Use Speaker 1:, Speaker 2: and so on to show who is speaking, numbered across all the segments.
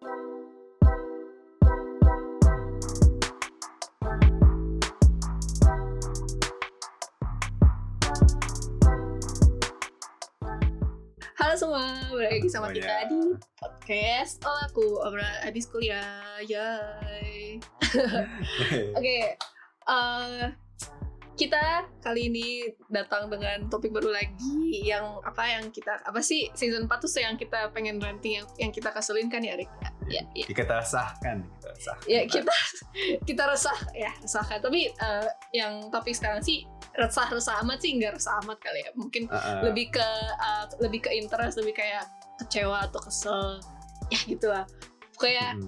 Speaker 1: Halo semua, balik lagi sama kita di podcast Aku Obrolan Abis Kuliah. Yay. Oke, kita kali ini datang dengan topik baru lagi yang apa sih season 4 tuh yang kita pengen ranting yang kita keselin kan ya Rik? Ya.
Speaker 2: Kita resahkan.
Speaker 1: Ya kita resahkan. Tapi yang topik sekarang sih resah amat sih, nggak resah amat kali ya, mungkin lebih ke interest, lebih kayak kecewa atau kesel ya gitulah. Pokoknya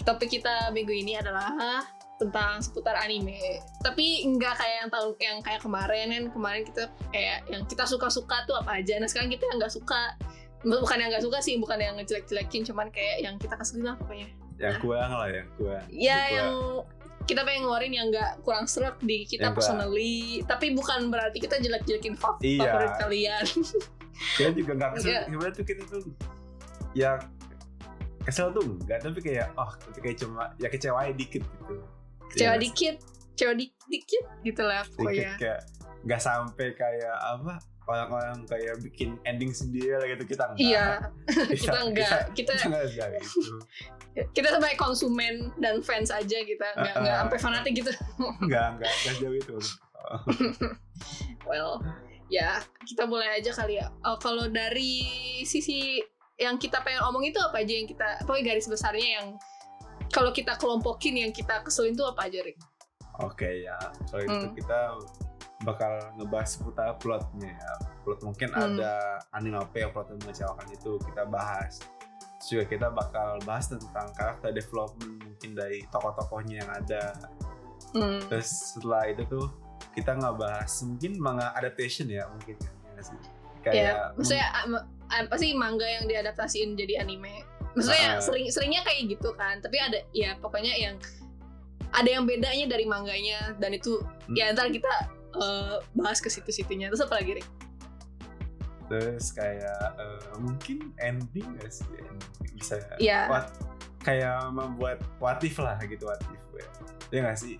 Speaker 1: topik kita minggu ini adalah tentang seputar anime, tapi nggak kayak yang kayak kemarin kita kayak yang kita suka tuh apa aja. Nah sekarang kita yang nggak suka, bukan yang nggak suka sih, bukan yang ngejelek-jelekin, cuman kayak yang kita keselin lah pokoknya. Yang kurang. Yang kita pengen ngeluarin yang nggak kurang serak di kita personally, tapi bukan berarti kita jelek-jelekin favorit kalian.
Speaker 2: Kita juga nggak kesel, gimana tuh kita tuh ya kesel tuh enggak, tapi kayak cuma ya kecewain dikit gitu.
Speaker 1: Kecewa dikit gitu lah pokoknya.
Speaker 2: Dikit kayak nggak sampai kayak apa orang-orang kayak bikin ending sendiri lah gitu, kita enggak.
Speaker 1: Iya, kita enggak gitu. Kita sebagai konsumen dan fans aja, kita nggak sampai fanatik gitu.
Speaker 2: Nggak jauh itu.
Speaker 1: Well, ya kita mulai aja kali ya. Kalau dari sisi yang kita pengen omong itu apa aja yang kita, pokoknya garis besarnya yang kalau kita kelompokin yang kita keselin tuh apa aja, Rik?
Speaker 2: Oke ya, soal itu kita bakal ngebahas seputar plotnya ya. Plot mungkin ada anime apa yang plotnya mengecewakan itu kita bahas. Juga kita bakal bahas tentang karakter development mungkin dari tokoh-tokohnya yang ada. Terus setelah itu tuh kita ngebahas mungkin manga adaptation ya mungkin ya sih. Kayak
Speaker 1: maksudnya apa sih manga yang diadaptasiin jadi anime? Maksudnya seringnya kayak gitu kan, tapi ada ya pokoknya yang ada yang bedanya dari manganya, dan itu ya ntar kita bahas ke situ-situnya. Terus apa lagi, Rik?
Speaker 2: Terus kayak mungkin ending gak sih? Bisa kayak membuat what if lah gitu, what if ya gak sih?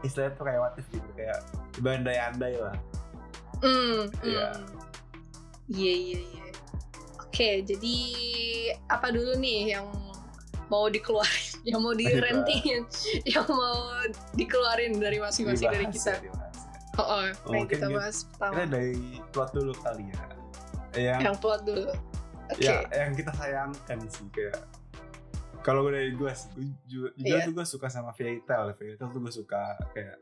Speaker 2: Istilahnya tuh kayak what if gitu, kayak berandai-andai lah. Iya.
Speaker 1: Oke, jadi apa dulu nih yang mau dikeluarin, yang mau direntingin, yang mau dikeluarin dari masing-masing dari kita?
Speaker 2: Mungkin
Speaker 1: kita bahas pertama.
Speaker 2: Kita dari plot dulu kali ya.
Speaker 1: Yang plot dulu.
Speaker 2: Ya, yang kita sayangkan sih kayak kalau dari gue gue suka sama Fairy Tail tuh gue suka. Kayak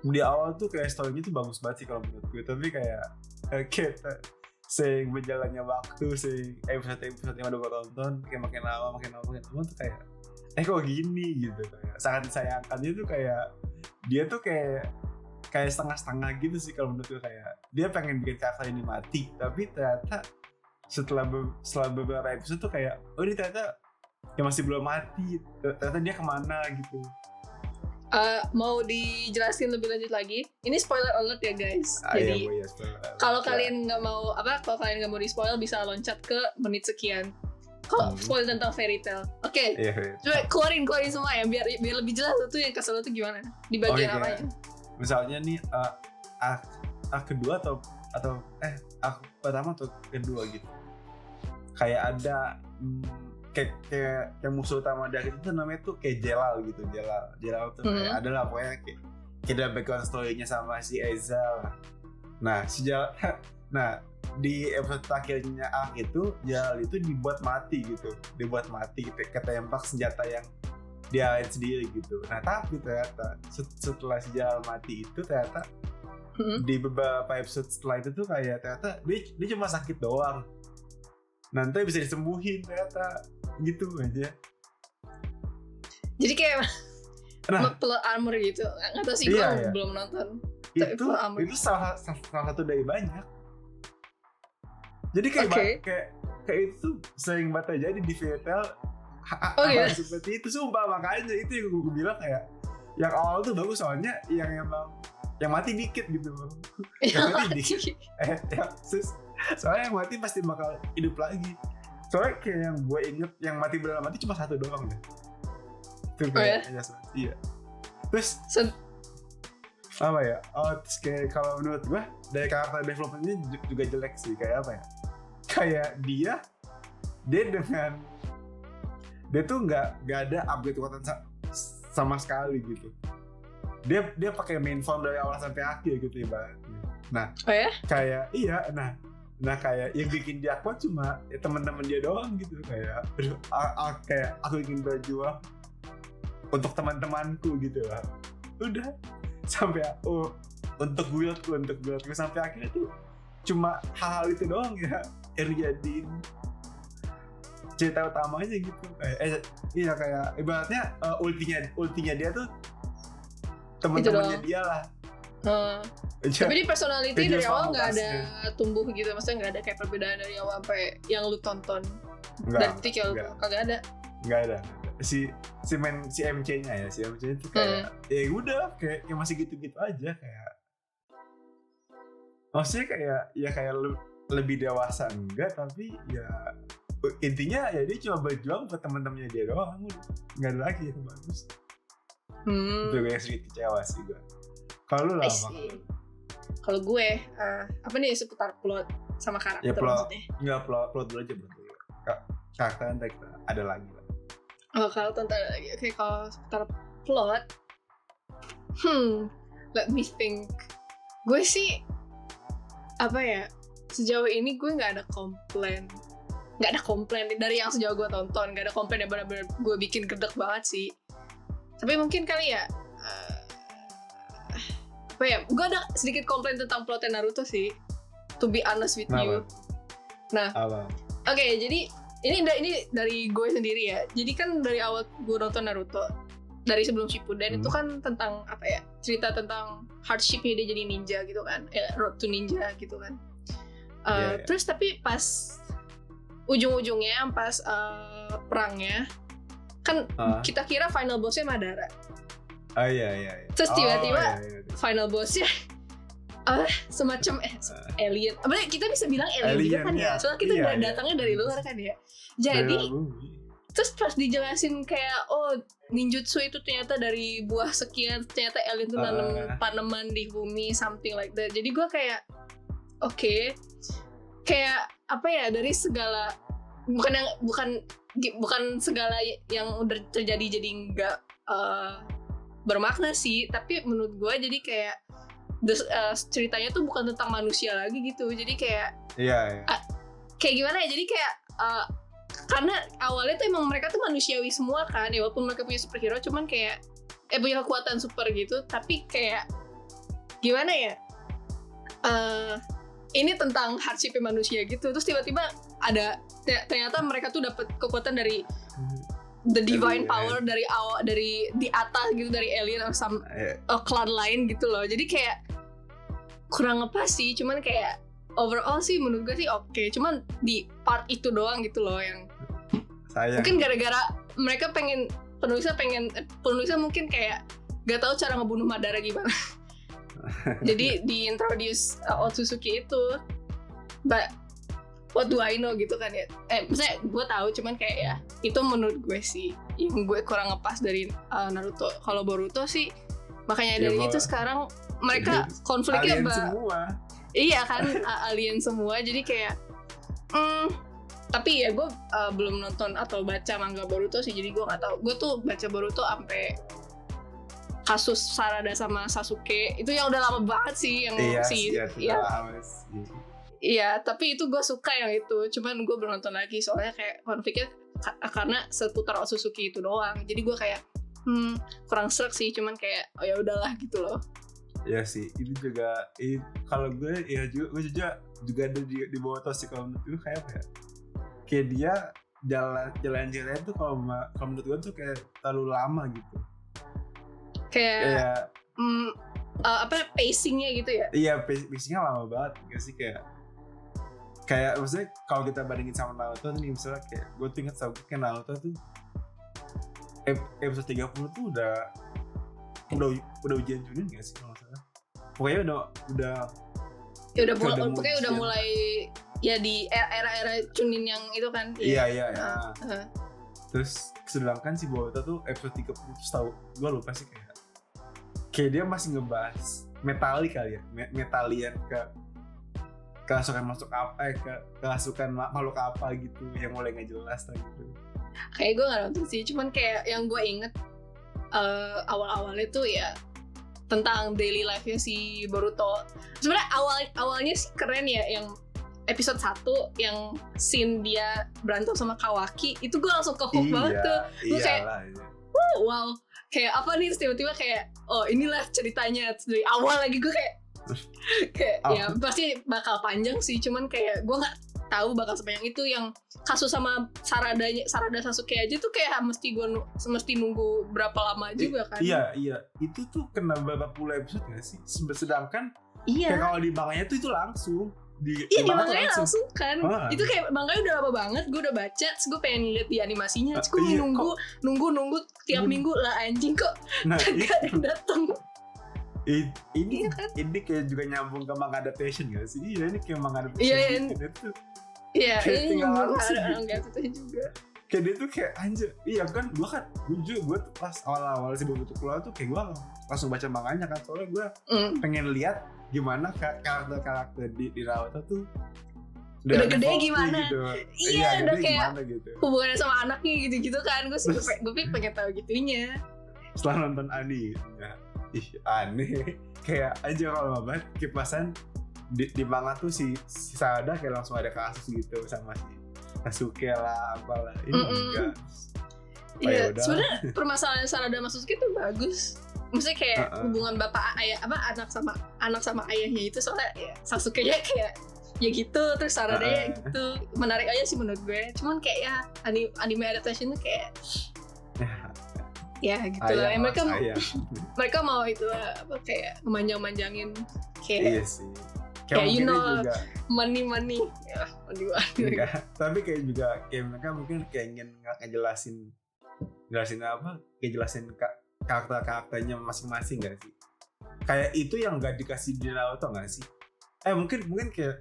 Speaker 2: di awal tuh kayak story-nya tuh bagus banget sih kalau menurut gue, tapi kayak sering berjalannya waktu, episode yang udah gue tonton kayak makin lama tuh kayak kok gini gitu, kayak sangat disayangkannya tuh kayak dia tuh kayak setengah-setengah gitu sih kalau menurut gue. Kayak dia pengen bikin karakter ini mati, tapi ternyata setelah beberapa episode tuh kayak ini ternyata ya masih belum mati, ternyata dia kemana gitu.
Speaker 1: Mau dijelasin lebih lanjut lagi, ini spoiler alert ya guys. Jadi kalau kalian nggak mau di spoil, bisa loncat ke menit sekian. Kalau spoil tentang Fairy Tail, coba keluarin semua ya, biar lebih jelas tuh yang kesel tuh gimana di bagian apanya.
Speaker 2: Misalnya nih kedua atau pertama atau kedua gitu, kayak ada kayak musuh utama dari itu tuh namanya tuh kayak Jelal gitu. Jelal tuh kayak adalah pokoknya kayak ada background story-nya sama si Ezal. Nah si Jelal di episode terakhirnya itu Jelal itu dibuat mati, ketembak senjata yang dia sendiri gitu. Nah tapi ternyata setelah si Jelal mati itu ternyata di beberapa episode setelah itu tuh kayak ternyata dia cuma sakit doang, nanti bisa disembuhin ternyata gitu aja.
Speaker 1: Jadi kayak plot armor gitu, nggak tahu sih, gue belum nonton.
Speaker 2: Itu salah satu dari banyak. Jadi kayak itu sering banget jadi di Fairy Tail seperti itu, sumpah. Makanya itu yang gue bilang kayak yang awal tuh bagus, soalnya yang emang yang mati dikit gitu. Yang mati dikit. Soalnya yang mati pasti bakal hidup lagi. Soalnya kayak yang gue inget yang mati beneran mati cuma satu doang deh. Itu
Speaker 1: kayak
Speaker 2: iya. Terus apa ya? Terus kayak kalau menurut gue dari karakter developmentnya juga jelek sih. Kayak apa ya? Kayak dia dengan dia tuh nggak ada upgrade kekuatan sama sekali gitu. Dia pakai main form dari awal sampai akhir gitu ibaratnya. Nah, kayak iya, nah kayak yang bikin dia kuat cuma ya teman-teman dia doang gitu. Kayak kayak aku ingin berjuang untuk teman-temanku gitu lah. Udah sampai untuk guildku sampai akhirnya tuh cuma hal-hal itu doang ya yang dijadiin cerita utamanya gitu. Iya kayak ibaratnya ultinya dia tuh teman-temannya dia lah.
Speaker 1: Tapi di personality dari awal nggak ada tumbuh gitu, maksudnya nggak ada kayak perbedaan dari awal sampai yang lu tonton dari titik yang lu kagak ada.
Speaker 2: Nggak ada. Si MC-nya ya, si MC-nya itu kayak ya udah kayak masih gitu-gitu aja kayak. Maksudnya kayak lebih dewasa enggak, tapi ya intinya ya dia cuma berjuang buat teman-temannya dia doang, nggak ada lagi yang bagus. Itu gue sedikit kecewa sih gue. Kalau lu lah apa?
Speaker 1: Kalau gue apa nih seputar plot sama karakter
Speaker 2: ya,
Speaker 1: maksudnya?
Speaker 2: Enggak, plot dulu aja bro. Karakter nanti ada lagi lah.
Speaker 1: Oh, karakter ada lagi. Oke, kalau seputar plot, let me think. Gue sih apa ya? Sejauh ini gue nggak ada komplain dari yang sejauh gue tonton. Nggak ada komplain yang benar-benar gue bikin gedek banget sih. Tapi mungkin kali ya apa ya, gue ada sedikit komplain tentang plotnya Naruto sih, to be honest with you. Nah, oke, jadi ini dari gue sendiri ya. Jadi kan dari awal gue nonton Naruto, dari sebelum Shippuden itu kan tentang apa ya, cerita tentang hardship-nya dia jadi ninja gitu kan, road to ninja gitu kan. Terus tapi pas ujung-ujungnya pas perangnya kan kita kira final bossnya Madara.
Speaker 2: Iya.
Speaker 1: Terus tiba-tiba final bossnya semacam alien. Apa kita bisa bilang alien juga kan ya? Soalnya kita datangnya dari luar kan ya. Jadi terus pas dijelasin kayak ninjutsu itu ternyata dari buah sekian, ternyata alien itu nanam tanaman di bumi, something like that. Jadi gue kayak oke. Kayak apa ya, dari segala bukan segala yang udah terjadi jadi nggak bermakna sih, tapi menurut gue jadi kayak ceritanya tuh bukan tentang manusia lagi gitu. Jadi kayak kayak gimana ya, jadi kayak karena awalnya tuh emang mereka tuh manusiawi semua kan ya, walaupun mereka punya superhero cuman kayak punya kekuatan super gitu, tapi kayak gimana ya, ini tentang hardship manusia gitu. Terus tiba-tiba ada ternyata mereka tuh dapat kekuatan dari the divine power dari awal, dari di atas gitu, dari alien atau klan lain gitu loh. Jadi kayak kurang ngepas sih, cuman kayak overall sih menurut gue sih oke. Cuman di part itu doang gitu loh yang mungkin gara-gara mereka penulisnya mungkin kayak gak tahu cara ngebunuh Madara gimana. Jadi diintroduce Otsutsuki itu, but what do I know gitu kan ya. Maksudnya gue tahu, cuman kayak ya itu menurut gue sih yang gue kurang ngepas dari Naruto. Kalau Boruto sih makanya dari itu sekarang mereka konfliknya
Speaker 2: semua.
Speaker 1: Iya kan, alien semua. Jadi kayak tapi ya gue belum nonton atau baca manga Boruto sih, jadi gue nggak tahu. Gue tuh baca Boruto sampai kasus Sarada sama Sasuke itu yang udah lama banget sih, yang Iya, tapi itu gue suka yang itu. Cuman gue belum nonton lagi soalnya kayak konfliknya karena seputar Otsutsuki itu doang. Jadi gue kayak kurang serak sih. Cuman kayak ya udahlah gitu loh.
Speaker 2: Ya sih, ini juga kalau gue ya gue juga ada di bawah tos sih. Kalau menurut gue kayak apa ya? Kayak dia jalan ceritanya tuh kalau menurut gue tuh kayak terlalu lama gitu.
Speaker 1: Kayak pacingnya gitu ya?
Speaker 2: Iya, pacingnya lama banget gak sih, kayak maksudnya kalau kita bandingin sama Naruto nih, misalnya kayak gue tuh inget sama kayak Naruto tuh episode 30 tuh udah ujian Chunin gak sih kalau nggak salah? Pokoknya udah
Speaker 1: pokoknya udah mulai Ya di era-era Chunin yang itu kan.
Speaker 2: Iya. Terus sedangkan si Boruto tuh episode 30 tuh tahu gue lupa sih kayak dia masih ngebahas metalik kali ya, metalian ke kerasukan masuk apa ke kerasukan makhluk apa gitu yang mulai nggak jelas gitu.
Speaker 1: Kayak gue nggak nonton sih, cuman kayak yang gue inget awal-awalnya tuh ya tentang daily life-nya si Boruto. Sebenarnya awalnya sih keren ya, yang episode 1 yang scene dia berantem sama Kawaki itu gue langsung ke-hook banget tuh. Gue kayak wow, kayak apa nih, tiba-tiba kayak oh inilah ceritanya dari awal lagi. Gue kayak ya pasti bakal panjang sih, cuman kayak gue nggak tahu bakal sepanjang itu. Yang kasus sama Sarada Sasuke aja tuh kayak mesti nunggu berapa lama juga kan.
Speaker 2: Iya itu tuh kena berapa puluh episode gak sih, sedangkan kayak kalau di manganya tuh itu langsung di
Speaker 1: manganya langsung kan. Itu kayak manganya udah lama banget, gue udah baca, terus gue pengen lihat di animasinya, terus gue nunggu tiap minggu lah, anjing kok kagak datang.
Speaker 2: Ini kayak juga nyambung ke manga adaptation gak sih? Iya, ini kayak manga adaptation.
Speaker 1: Iya, ini nyambung ke manga adaptation juga.
Speaker 2: Kayak dia tuh kayak anjir. Iya kan, gue tuh pas awal-awal si Boruto keluar tuh kayak gue langsung baca manganya kan, soalnya gue pengen lihat gimana karakter di Naruto tuh
Speaker 1: udah gede gimana
Speaker 2: gitu.
Speaker 1: Iya, udah kayak
Speaker 2: gitu.
Speaker 1: Hubungannya sama anaknya gitu-gitu kan. Gue pengen tahu gitunya
Speaker 2: setelah nonton anime. Aneh kayak aja kalau banget kipasan di manga tuh si Sarada kayak langsung ada kasus gitu sama si Sasuke lah apalah. Ini enggak.
Speaker 1: Iya, sebenarnya permasalahan Sarada sama Sasuke tuh bagus. Maksudnya kayak hubungan bapak ayah anak sama ayahnya itu, soalnya ya, Sasuke-nya kayak ya gitu, terus Sarada ya gitu. Menarik aja sih menurut gue. Cuman kayak ya anime adaptation tuh kayak ya gitu lah. Mereka mau itu apa kayak memanjang-manjangin kayak
Speaker 2: iya sih.
Speaker 1: Kayak you know
Speaker 2: juga,
Speaker 1: money ya
Speaker 2: enggak, tapi kayak juga kayak mereka mungkin kayak ingin ngejelasin karakternya masing-masing gak sih? Kayak itu yang gak dikasih di Naruto gak sih? Mungkin kayak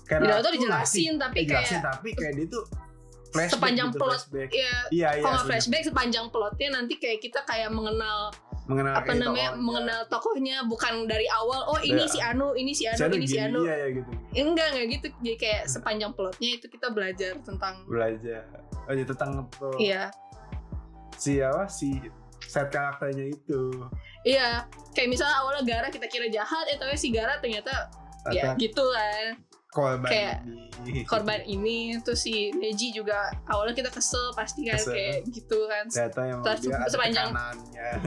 Speaker 1: di Naruto dijelasin tapi
Speaker 2: kayak dia tuh flashback,
Speaker 1: sepanjang
Speaker 2: gitu,
Speaker 1: plot
Speaker 2: iya,
Speaker 1: kalau flashback sepanjang plotnya nanti kayak kita kayak mengenal mengenal tokohnya bukan dari awal. Oh ini si Anu, ini si Anu.
Speaker 2: Iya gitu.
Speaker 1: Enggak gitu. Jadi kayak sepanjang plotnya itu kita belajar tentang iya.
Speaker 2: Si set karakternya itu.
Speaker 1: Iya, kayak misalnya awalnya Gaara kita kira jahat, tapi si Gaara ternyata ya gitu kan. Korban ini tuh si Neji juga awalnya kita kesel pasti kan, kayak gitu kan. Sepanjang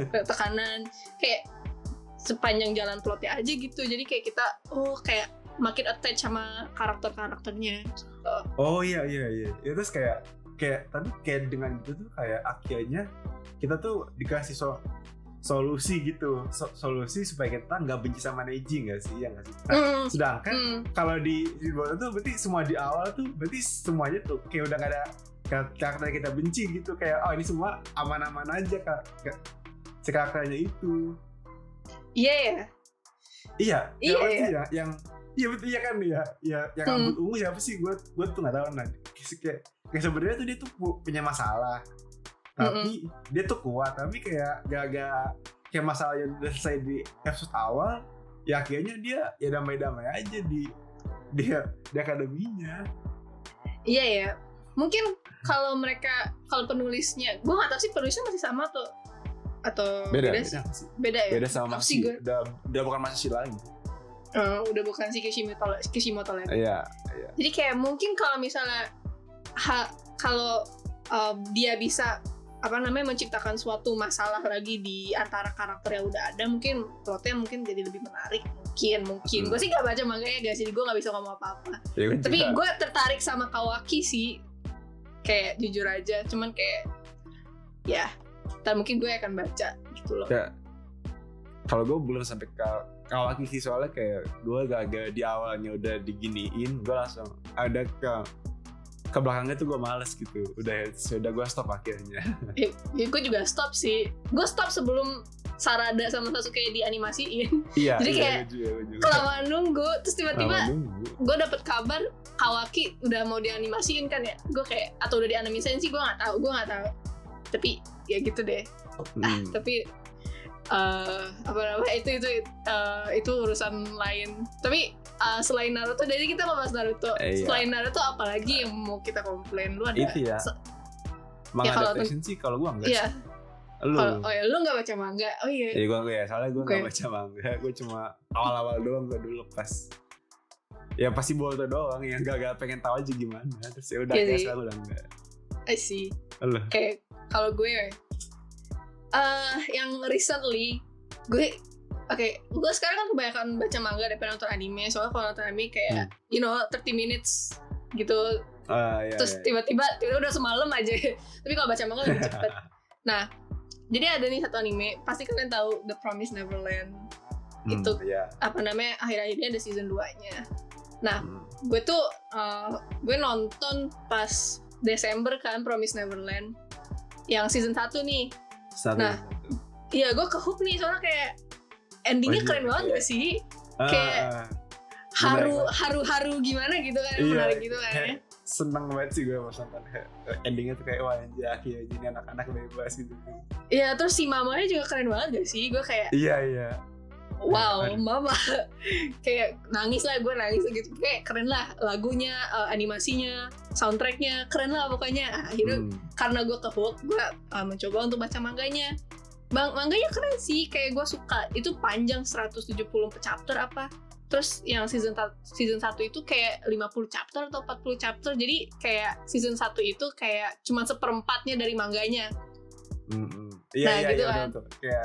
Speaker 1: tekanan kayak sepanjang jalan plotnya aja gitu. Jadi kayak kita kayak makin attach sama karakternya.
Speaker 2: Oh iya. Terus kayak tapi kayak dengan gitu tuh kayak akhirnya kita tuh dikasih solusi gitu, solusi supaya kita nggak benci sama Neji nggak sih, ya nggak sih? Sedangkan kalau di Boruto tuh berarti semua di awal tuh berarti semuanya tuh kayak udah nggak ada karakter kita benci gitu, kayak ini semua aman-aman aja si karakternya itu.
Speaker 1: Iya.
Speaker 2: Yang betul ya kan yang rambut ungu siapa sih? Gue tuh nggak tahu nanti. Kayak sebenarnya tuh dia tuh punya masalah. Tapi dia tuh kuat, tapi kayak gak kayak masalah yang udah selesai di episode awal, ya akhirnya dia ya damai-damai aja di akademinya. Iya
Speaker 1: ya, mungkin kalau penulisnya, gue nggak tahu sih penulisnya masih sama atau beda ya?
Speaker 2: Beda sama Masashi, udah bukan Masashi lagi.
Speaker 1: Udah bukan si Kishimoto lagi.
Speaker 2: Iya.
Speaker 1: Jadi kayak mungkin kalau misalnya kalau dia bisa menciptakan suatu masalah lagi di antara karakter yang udah ada, mungkin plotnya jadi lebih menarik, mungkin. Gue sih gak baca manganya guys, jadi gue gak bisa ngomong apa-apa. Tapi gue tertarik sama Kawaki sih, kayak jujur aja. Cuman kayak ya mungkin gue akan baca gitu loh.
Speaker 2: Kalau gue belum sampai ke Kawaki sih, soalnya kayak gue gak di awalnya udah diginiin, gue langsung ada ke belakangnya tuh gue males gitu. Udah gue stop akhirnya.
Speaker 1: Gue juga stop sih. Gue stop sebelum Sarada sama Sasuke dianimasiin.
Speaker 2: Iya.
Speaker 1: Jadi kayak kelamaan nunggu, terus tiba-tiba gue dapet kabar Kawaki udah mau dianimasiin kan ya. Gue kayak atau udah dianimasiin sih gue nggak tahu. Tapi ya gitu deh. Tapi apa namanya itu urusan lain. Tapi selain Naruto, jadi kita ngebahas Naruto. Selain Naruto apalagi yang mau kita komplain? Lu ada?
Speaker 2: Itu ya. Manga adaptation sih kalau gue enggak.
Speaker 1: Iya. Lu nggak baca manga? Oh iya.
Speaker 2: Jadi gue soalnya gue nggak baca manga. Gue cuma awal-awal doang gue dulu pas. Ya pasti Boruto doang yang gak pengen tahu aja gimana. Terus ya udah kayak sekarang udah enggak.
Speaker 1: I see. Kayak kalau gue yang recently gue sekarang kan kebanyakan baca manga daripada nonton anime. Soalnya kalau nonton anime kayak 30 minutes gitu. Terus tiba-tiba udah semalam aja. Tapi kalau baca manga lebih cepet. Nah, jadi ada nih satu anime, pasti kalian tahu The Promised Neverland. Itu apa namanya, akhir-akhirnya ada season 2-nya. Nah, gue tuh gue nonton pas Desember kan Promised Neverland yang season 1 nih. Iya, gue kehook nih soalnya kayak endingnya keren banget gak sih? Kayak haru-haru gimana gitu kan, menarik gitu kan ya.
Speaker 2: Seneng banget sih gue pas nonton endingnya tuh kayak wah anjir akhirnya jadi anak-anak bebas gitu.
Speaker 1: Iya, terus si mamanya juga keren banget gak sih? Gue kayak
Speaker 2: iya.
Speaker 1: Wow, mama kayak nangis gitu. Kayak keren lah lagunya, animasinya, soundtracknya keren lah pokoknya. Akhirnya karena gue kehook, gue mencoba untuk baca manganya. Manganya keren sih, kayak gue suka. Itu panjang 170 chapter apa. Terus yang season 1 itu kayak 50 chapter atau 40 chapter. Jadi kayak season 1 itu kayak cuma seperempatnya dari manganya. Gitu kan.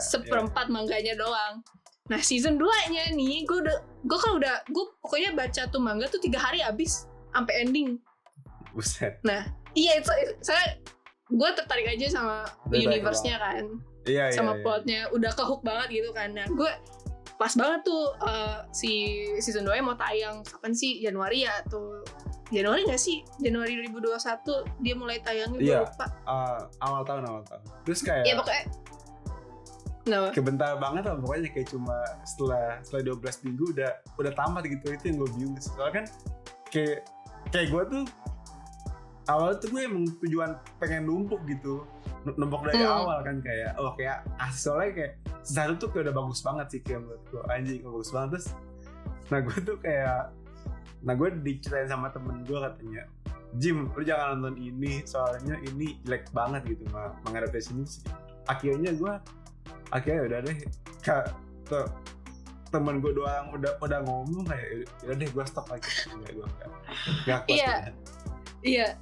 Speaker 1: Seperempat manganya doang. Nah season 2-nya nih gue pokoknya baca tuh manga tuh 3 hari habis sampai ending.
Speaker 2: Buset.
Speaker 1: Nah iya itu saya gue tertarik aja sama universe-nya kan. Sama plotnya udah kehook banget gitu kan. Nah gue pas banget tuh si season 2 mau tayang kapan sih? Januari ya atau Januari nggak sih? Januari 2021 dia mulai tayangnya, gue lupa.
Speaker 2: Awal tahun. Terus kayak
Speaker 1: ya pokoknya
Speaker 2: kebentar banget lah pokoknya, kayak cuma setelah 12 minggu udah tamat gitu. Itu yang gue bingung. Soalnya kan kayak gue tuh awal tuh gue emang tujuan pengen numpuk gitu. Numpuk dari awal kan kayak soalnya kayak satu tuh kayak udah bagus banget sih kayak menurut gue, anjing bagus banget. Terus gue diceritain sama temen gue katanya, Jim lu jangan nonton ini soalnya ini jelek banget gitu mengadaptasi ini. Akhirnya udah deh tuh temen gue doang udah ngomong kayak udah deh gue stop lagi. Gue nggak kuat. Iya.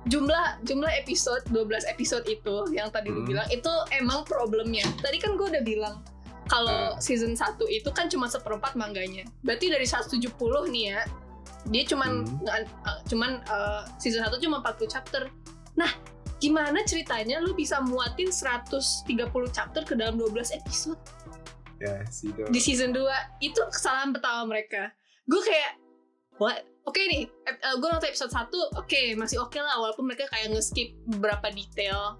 Speaker 2: Jumlah episode 12 episode itu yang tadi lu bilang itu emang problemnya. Tadi kan gue udah bilang kalau season 1 itu kan cuma seperempat manganya. Berarti dari 170 nih ya, dia cuman season 1 cuma 40 chapter. Nah, gimana ceritanya lu bisa muatin 130 chapter ke dalam 12 episode? Ya, di season 2 itu kesalahan pertama mereka. Gue kayak what? Oke nih, gue nonton episode 1, masih oke lah walaupun mereka kayak nge-skip beberapa detail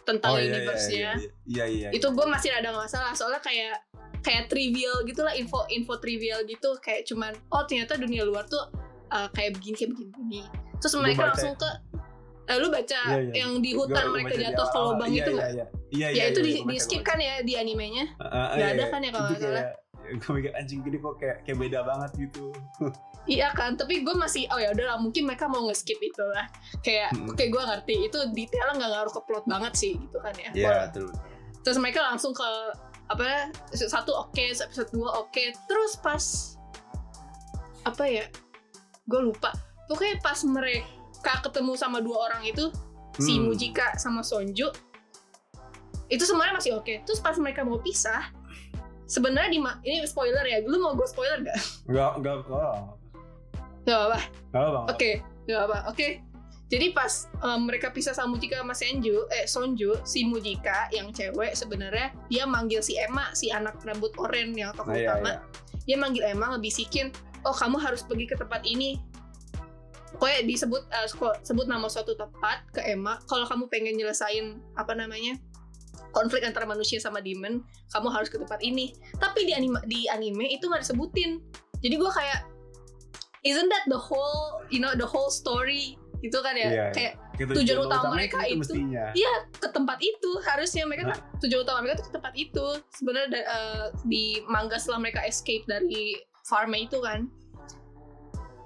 Speaker 2: tentang universe-nya. Iya. Itu gue masih ada masalah soalnya kayak trivial gitu lah, info trivial gitu, kayak cuman ternyata dunia luar tuh kayak begini. Terus mereka langsung ke lu baca yang di hutan mereka jatuh ke lubang itu nggak? Iya, itu di skip kan ya di animenya? Nggak ada kan ya kalau nggak salah? Gue mikir anjing gini kok kayak beda banget gitu. Iya kan, tapi gue masih ya udahlah mungkin mereka mau nge-skip itu lah. Kayak gue ngerti itu detailnya nggak ngaruh ke plot banget sih gitu kan ya. Iya, betul. Terus mereka langsung ke episode 1 episode 2 terus pas gue lupa. Pokoknya pas mereka ketemu sama 2 orang itu, si Mujika sama Sonju, itu semuanya masih oke. Terus pas mereka mau pisah, sebenarnya ini spoiler ya, lu mau gue spoiler gak? Gak apa-apa. Oke. Jadi pas mereka pisah sama Mujika sama Sonju, si Mujika yang cewek sebenarnya dia manggil si Emma, si anak rambut oranye yang tokoh utama. Dia manggil Emma ngebisikin, kamu harus pergi ke tempat ini. Pokoknya sebut nama suatu tempat ke Emma kalau kamu pengen nyelesain
Speaker 1: konflik antara manusia sama demon, kamu harus ke tempat ini. Tapi di anime itu nggak disebutin. Jadi gue kayak, isn't that the whole story gitu kan ya? Kayak tujuan utama mereka itu iya ke tempat itu, harusnya mereka tujuan utama mereka tuh ke tempat itu sebenarnya. Di manga setelah mereka escape dari farmnya itu kan,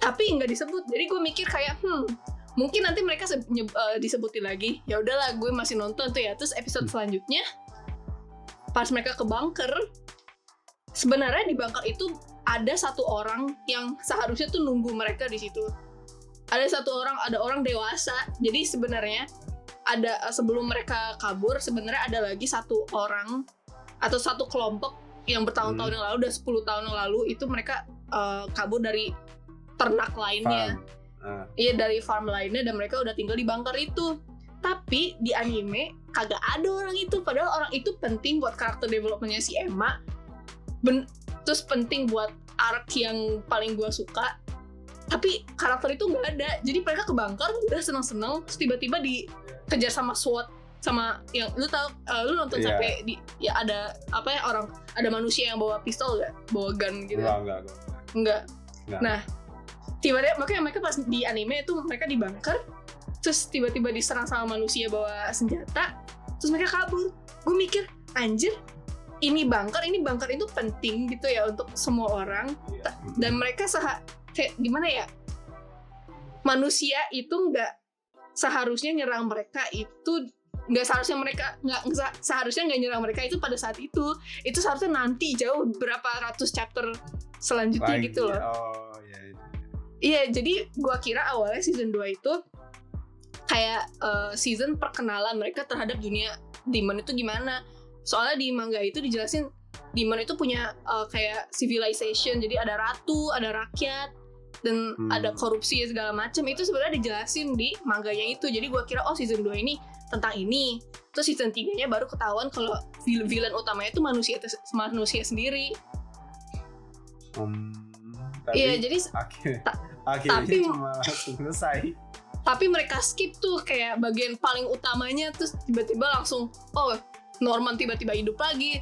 Speaker 1: tapi nggak disebut. Jadi gue mikir kayak mungkin nanti mereka disebutin lagi. Ya udahlah, gue masih nonton tuh ya. Terus episode selanjutnya pas mereka ke bunker, sebenarnya di bunker itu ada satu orang yang seharusnya tuh nunggu mereka di situ. Ada orang dewasa. Jadi sebenarnya sebelum mereka kabur, sebenarnya ada lagi satu orang atau satu kelompok yang bertahun-tahun yang lalu, udah 10 tahun yang lalu itu mereka kabur dari ternak lainnya. Iya, dari farm lainnya, dan mereka udah tinggal di bunker itu. Tapi di anime kagak ada orang itu, padahal orang itu penting buat karakter developmentnya si Emma. Terus penting buat arc yang paling gue suka. Tapi karakter itu nggak ada. Jadi mereka ke bunker udah seneng-seneng, terus tiba-tiba dikejar sama SWAT, sama yang lu tahu, lu nonton sampai ada ada manusia yang bawa pistol nggak, bawa gun gitu? Enggak. Nah, tiba-tiba makanya mereka pas di anime itu mereka di bunker, terus tiba-tiba diserang sama manusia bawa senjata, terus mereka kabur. Gue mikir, anjir, ini bunker itu penting gitu ya untuk semua orang. Dan mereka kayak gimana ya, manusia itu nggak seharusnya nyerang mereka, itu nggak seharusnya nggak nyerang mereka itu pada saat itu seharusnya nanti jauh berapa ratus chapter selanjutnya gitu loh. Iya, jadi gua kira awalnya season 2 itu kayak season perkenalan mereka terhadap dunia demon itu gimana. Soalnya di manga itu dijelasin demon itu punya kayak civilization, jadi ada ratu, ada rakyat, dan ada korupsi segala macam. Itu sebenarnya dijelasin di manganya itu. Jadi gue kira season 2 ini tentang ini. Terus season 3-nya baru ketahuan kalau villain utamanya itu manusia sendiri. Iya, jadi
Speaker 2: akhirnya cuma selesai.
Speaker 1: Tapi mereka skip tuh kayak bagian paling utamanya, terus tiba-tiba langsung Norman tiba-tiba hidup lagi.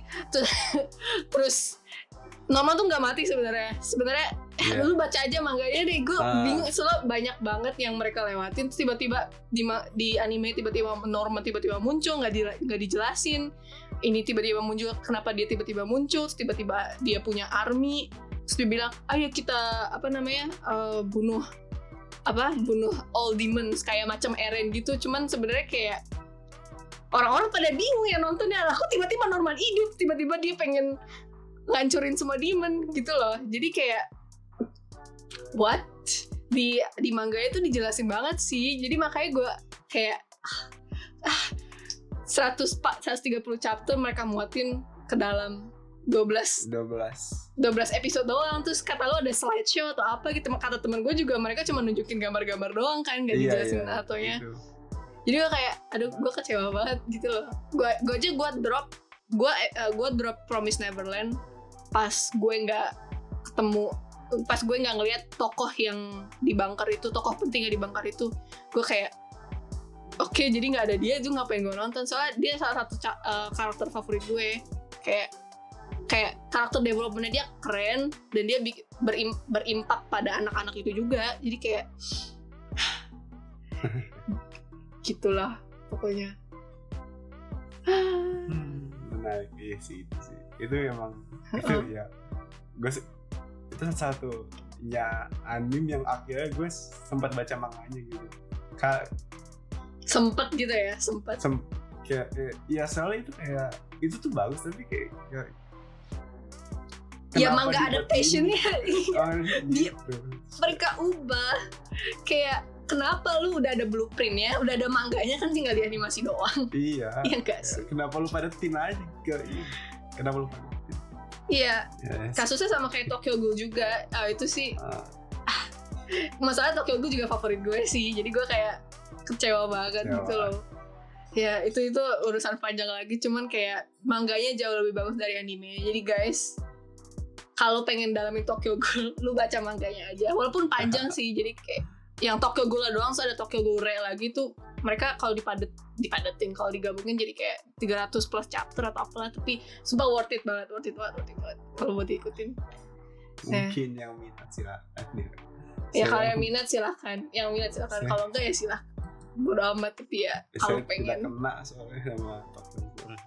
Speaker 1: Terus Norman tuh nggak mati sebenarnya. Lu baca aja manganya deh, gue bingung soalnya banyak banget yang mereka lewatin. Terus tiba-tiba di anime tiba-tiba Norman tiba-tiba muncul, nggak dijelasin. Ini tiba-tiba muncul, kenapa dia tiba-tiba muncul? Terus tiba-tiba dia punya army. Terus dia bilang, ayo kita bunuh all demons, kayak macam Eren gitu. Cuman sebenarnya kayak orang-orang pada bingung ya nontonnya. Aku tiba-tiba Norman hidup, tiba-tiba dia pengen ngancurin semua demon gitu loh. Jadi kayak what? Di manga itu dijelasin banget sih. Jadi makanya gue kayak 130 chapter mereka muatin ke dalam 12 episode doang. Terus kata lo ada slideshow atau apa gitu. Kata temen gue juga mereka cuma nunjukin gambar-gambar doang kan, gak dijelasin atonya gitu. Jadi gue kayak, aduh, gue kecewa banget gitu loh. Gue drop Promise Neverland pas gue nggak ngeliat tokoh yang di bunker itu, tokoh pentingnya di bunker itu. Gue kayak, oke, jadi nggak ada dia, itu ngapain gue nonton? Soalnya dia salah satu karakter favorit gue. Kayak karakter developmentnya dia keren, dan dia berimpak pada anak-anak itu juga. Jadi kayak gitulah pokoknya.
Speaker 2: Menarik, iya sih itu memang itu ya. Itu satu-satunya anime yang akhirnya gue sempat baca manganya gitu.
Speaker 1: Sempet gitu ya,
Speaker 2: kayak ya soalnya itu kayak itu tuh bagus, tapi kayak
Speaker 1: ya manga adaptationnya mereka ubah. Kayak kenapa lu udah ada blueprintnya, udah ada manganya, kan tinggal dianimasi doang.
Speaker 2: Iya.
Speaker 1: Iya gak sih?
Speaker 2: Kenapa lu padetin aja? Kenapa lu padetin?
Speaker 1: Iya. Yes. Kasusnya sama kayak Tokyo Ghoul juga. Itu sih. Masalah Tokyo Ghoul juga favorit gue sih. Jadi gue kayak kecewa banget gitu loh. Ya itu urusan panjang lagi. Cuman kayak manganya jauh lebih bagus dari anime. Jadi guys, kalau pengen dalamin Tokyo Ghoul, lu baca manganya aja. Walaupun panjang sih. Jadi kayak yang Tokyo Ghoul doang, so ada Tokyo Ghoul Re lagi tuh. Mereka kalau dipadetin, kalau digabungin jadi kayak 300 plus chapter atau apalah, tapi sumpah worth it banget kalau buat diikutin.
Speaker 2: Mungkin yang minat silahkan
Speaker 1: ya. Kalau yang minat silahkan, kalau enggak ya silahkan, bodo amat. Tapi ya kalau pengen,
Speaker 2: tidak kena soalnya sama Tokyo Ghoul.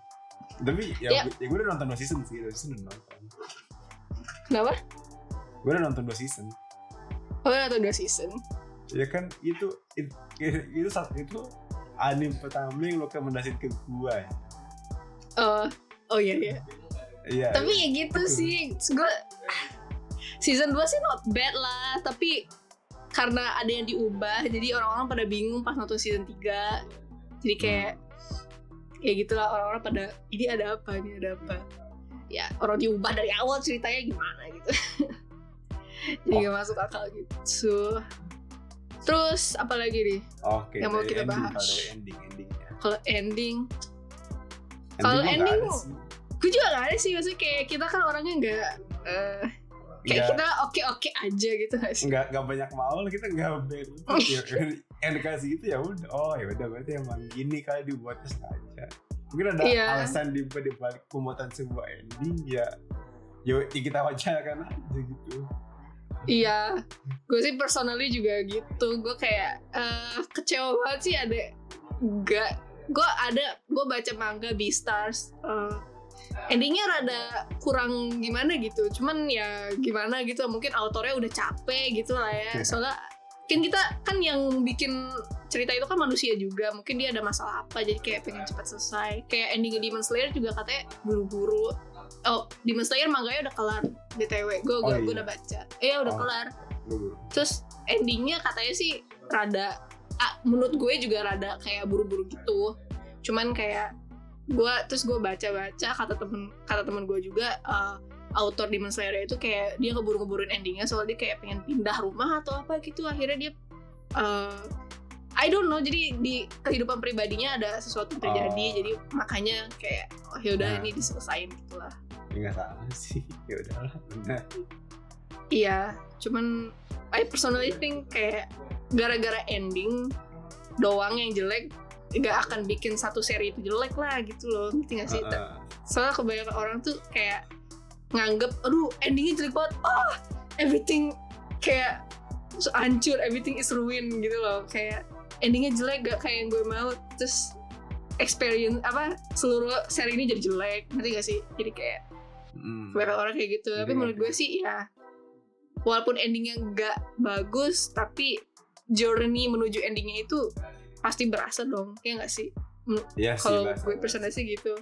Speaker 2: Tapi ya gue udah nonton 2 season sih, 2 season udah nonton.
Speaker 1: Kenapa?
Speaker 2: Gue udah nonton 2 season.
Speaker 1: Oh, udah nonton 2 season.
Speaker 2: Ya kan itu anime pertama yang lo rekomendasiin ke gue ya.
Speaker 1: Oh iya.
Speaker 2: Iya.
Speaker 1: Tapi ya gitu sih. Gue season 2 sih not bad lah, tapi karena ada yang diubah, jadi orang-orang pada bingung pas nonton season 3. Jadi kayak gitulah, orang-orang pada ini ada apa. Ya orang diubah dari awal ceritanya gimana gitu. Jadi gak masuk akal gitu. Terus apa lagi nih yang mau kita bahas? Kalau ending gue juga gak ada sih. Maksudnya kayak kita kan orangnya gak kayak kita oke aja gitu gak sih?
Speaker 2: Gak banyak mau, kita gak yang dikasih gitu ya udah. Ya udah berarti emang gini kali dibuatnya sengaja. Mungkin ada alasan di balik pembuatan sebuah ending ya kita wajarkan aja gitu.
Speaker 1: Iya, gue sih personally juga gitu. Gue kayak kecewa banget sih gue baca manga Beastars, endingnya rada kurang gimana gitu. Cuman ya gimana gitu, mungkin autornya udah capek gitu lah ya. Soalnya kan kita kan yang bikin cerita itu kan manusia juga, mungkin dia ada masalah apa jadi kayak pengen cepat selesai. Kayak ending Demon Slayer juga katanya buru-buru. Demon Slayer manganya udah kelar BTW, gue udah baca. Udah kelar. Terus endingnya katanya sih rada, menurut gue juga rada kayak buru-buru gitu. Cuman kayak gue baca kata temen gue juga, author Demon Slayer itu kayak dia ngeburu-ngeburuin endingnya soalnya dia kayak pengen pindah rumah atau apa gitu. Akhirnya dia I don't know, jadi di kehidupan pribadinya ada sesuatu terjadi, jadi makanya kayak yaudah ini diselesain gitulah.
Speaker 2: Nggak salah sih, yaudahlah.
Speaker 1: Iya, cuman I personally think kayak gara-gara ending doang yang jelek nggak akan bikin satu seri itu jelek lah gitu loh, ngerti nggak sih? Soalnya kebanyakan orang tuh kayak nganggep, aduh endingnya jelek banget, everything kayak hancur, everything is ruined gitu loh, kayak endingnya jelek gak kayak yang gue mau, terus experience seluruh seri ini jadi jelek, ngerti gak sih? Jadi kayak kebanyakan orang kayak gitu. Tapi menurut gue sih ya walaupun endingnya gak bagus, tapi journey menuju endingnya itu pasti berasa dong, ya gak sih? Kalau gue personally sih gitu.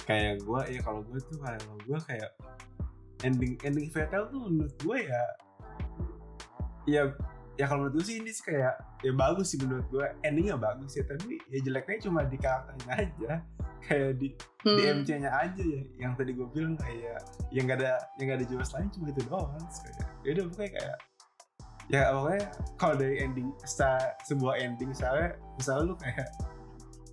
Speaker 2: Kayak gue kayak ending fatal tuh menurut gue ya kalau menurut gue sih ini sih kayak ya bagus sih menurut gue, endingnya bagus ya, tapi ya jeleknya cuma di karakternya aja, kayak di MC-nya aja ya, yang tadi gue bilang kayak yang gak ada jelas lain, cuma itu doang. Ya udah pokoknya kalau dari ending sebuah ending misalnya lu kayak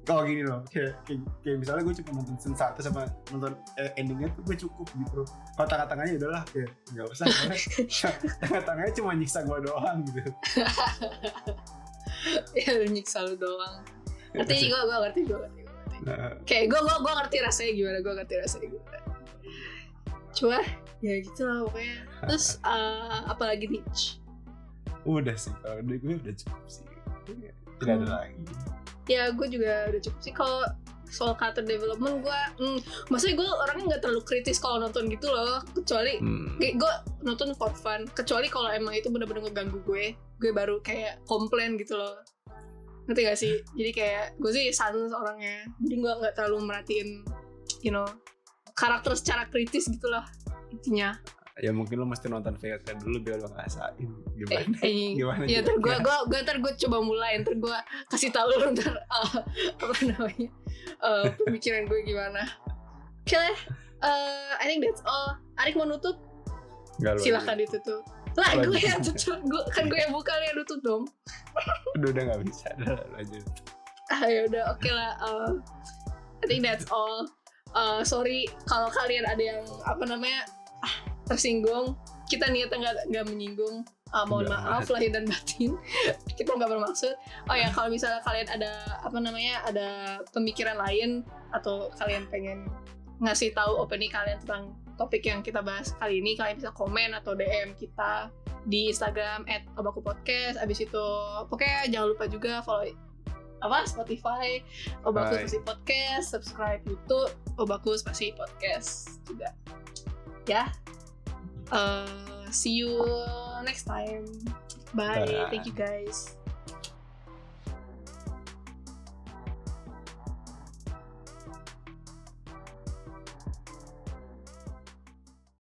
Speaker 2: kalau gini loh, kayak misalnya gue cuma nonton season 1 sama nonton endingnya tuh gue cukup gitu. Kalau tengah-tengahnya udahlah kayak nggak usah, tengah-tengahnya cuma nyiksa gue doang gitu.
Speaker 1: Ya lu nyiksa lu doang. Ngerti gue ngerti. Kayak gue ngerti rasanya gimana, Cuma ya gitu lah pokoknya. Terus apalagi nih?
Speaker 2: Udah sih, kalau dari gue udah cukup sih. Tidak ada lagi.
Speaker 1: Ya gue juga udah cukup sih. Kalau soal character development gue maksudnya gue orangnya gak terlalu kritis kalau nonton gitu loh, kecuali gue nonton for fun, kecuali kalau emang itu bener-bener ngeganggu gue baru kayak komplain gitu loh, ngerti gak sih? Jadi kayak gue sih sans orangnya, jadi gue gak terlalu merhatiin karakter secara kritis gitu lah intinya.
Speaker 2: Ya mungkin lo mesti nonton VOD dulu biar lo ngerasain gimana
Speaker 1: ya ntar gue coba mulai, ntar gue kasih tau lo ntar pemikiran gue gimana. Oke lah, I think that's all. Arik mau nutup? Silahkan ditutup lah. Gue yang tutup, kan gue yang buka, lo yang nutup dong.
Speaker 2: udah gak bisa, lanjut.
Speaker 1: Yaudah, oke lah. I think that's all. Sorry kalau kalian ada yang tersinggung, kita niatnya nggak menyinggung. Mohon maaf lahir dan batin. Kita nggak bermaksud. Oh ya, kalau misalnya kalian ada ada pemikiran lain atau kalian pengen ngasih tahu opini kalian tentang topik yang kita bahas kali ini, kalian bisa komen atau DM kita di Instagram @obakupodcast. Abis itu pokoknya jangan lupa juga follow Spotify Obakus Spasi Podcast, subscribe YouTube Obakus Spasi Podcast juga ya. See you next time. Bye. Thank you guys.